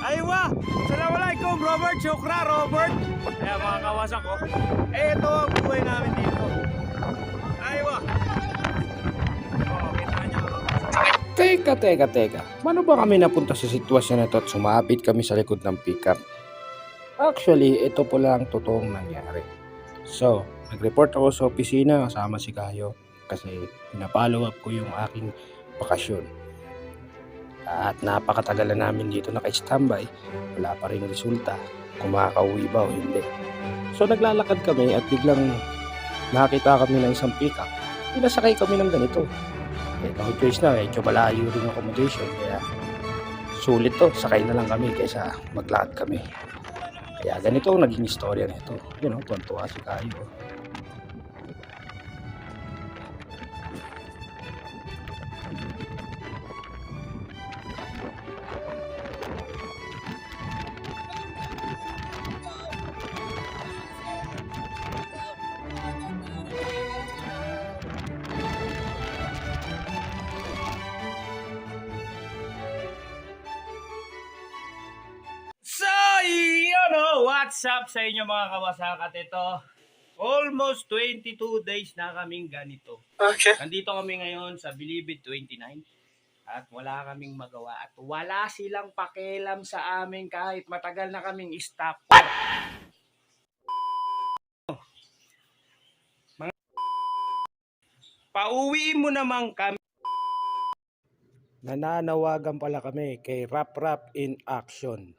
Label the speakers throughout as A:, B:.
A: Aywa! Assalamualaikum, Robert. Shukra, Robert. Ayan, mga kawasak ko. Ito ang buhay namin dito. Aywa! Oh, kita nyo.
B: Teka. Paano ba kami napunta sa sitwasyon na ito at sumapit kami sa likod ng pickup? Actually, ito po lang totoong nangyari. So, nag-report ako sa opisina kasama si Kayo kasi pina-follow up ko yung aking bakasyon. At napakatagal na namin dito naka-standby, wala pa rin resulta kung makakauwi ba o hindi. So naglalakad kami at biglang nakita kami ng isang pickup. Pinasakay kami ng ganito. No choice na, medyo malayo rin yung accommodation. Kaya sulit to, sakay na lang kami kaysa maglakad kami. Kaya ganito ang naging istorya nito. Tuwan-tuwa si Kayo.
A: So, what's up sa inyo mga kawasak? At ito, almost 22 days na kaming ganito.
B: Okay.
A: Nandito kami ngayon sa Bilibid 29 at wala kaming magawa at wala silang pakialam sa amin kahit matagal na kaming stop. Pauwi mo naman kami.
B: Nananawagan pala kami kay Rap in Action.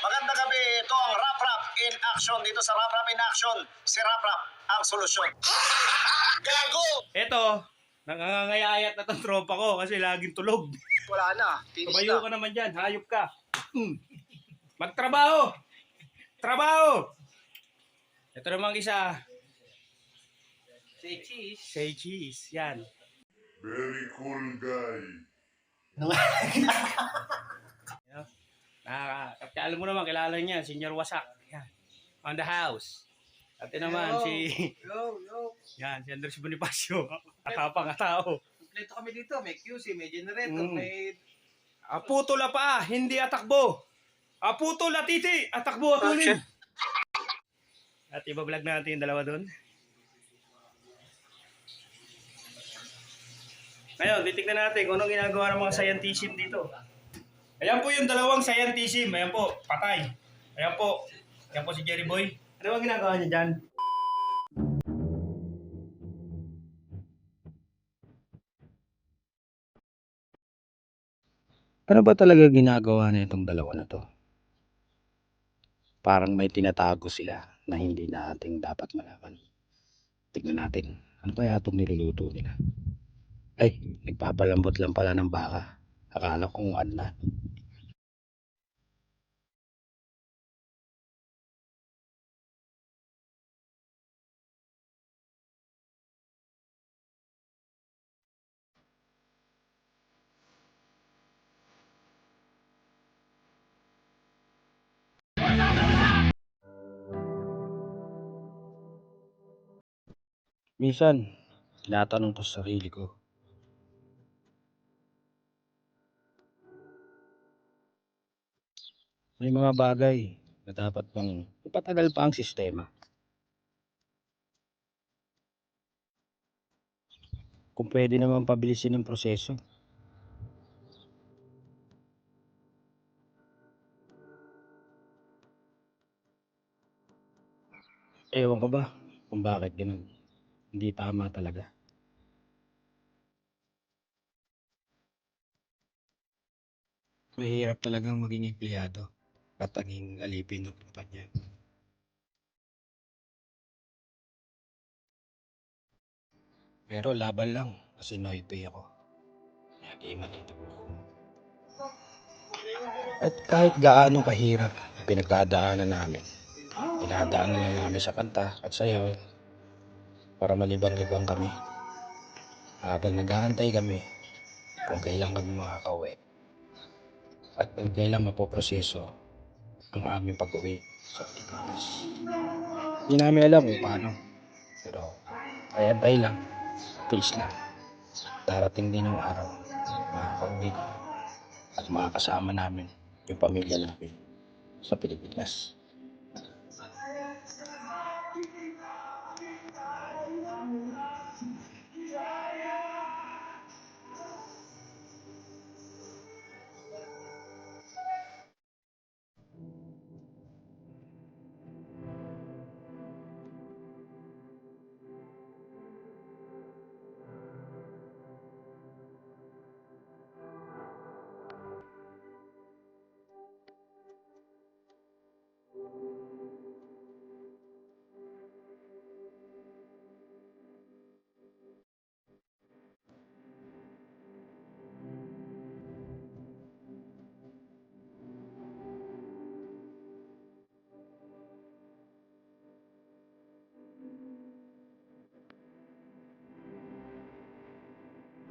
C: Magandang gabi, ito ang Rap in Action. Dito sa Rap in Action, si Rap ang solusyon. Gago!
A: Ito, nangangayayat na tong tropa ko kasi laging tulog.
C: Wala na, tinis
A: Tumayo
C: na.
A: ka naman dyan, hayop ka. Magtrabaho! Trabaho! Ito namang isa. Say cheese, yan.
D: Very cool guy.
A: Alam mo naman, kilala niya, Senior Wasak. Yan. On the house. At ito naman,
E: Yo.
A: yan, si Andres Bonifacio. Atapang tao.
E: Kompleto kami dito. May QC, may generator, may...
A: Aputol pa, hindi atakbo. Aputol titi, atakbo atulin. At ibablog natin yung dalawa doon. Ngayon, titignan natin kung anong ginagawa ng mga scientism dito. Ayan po yung dalawang scientism. Ayan po, patay. Ayan po. Ayan po si Jerry Boy. Ano ang ginagawa niya dyan?
B: Ano ba talaga ginagawa na itong dalawa na to? Parang may tinatago sila na hindi natin dapat malaman. Tignan natin. Ano kaya itong niluluto nila? Ay, nagpapalambot lang pala ng baka. Akala kong ano na. Minsan, tinatanong ko sa sarili ko, may mga bagay na dapat bang ipatagal pa ang sistema. Kung pwede naman pabilisin ang proseso. Ewan ko ba kung bakit ganun. Hindi tama talaga. Mahirap talagang maging empleyado at maging alipin ng kumpanya. Pero laban lang kasi noipay ako. Lagi matito ako. At kahit gaano kahirap ang pinagdadaanan namin, dinadaanan lang namin sa kanta at sayaw para malibang-libang kami. Habang nag-aantay kami kung kailan kami makakauwi at kung kailan mapoproseso ang aming pag-uwi sa Pilipinas. Hindi namin alam kung paano. Pero kaya lang, please lang. Darating din ang araw, makakauwi ko. at makakasama namin yung pamilya namin sa Pilipinas.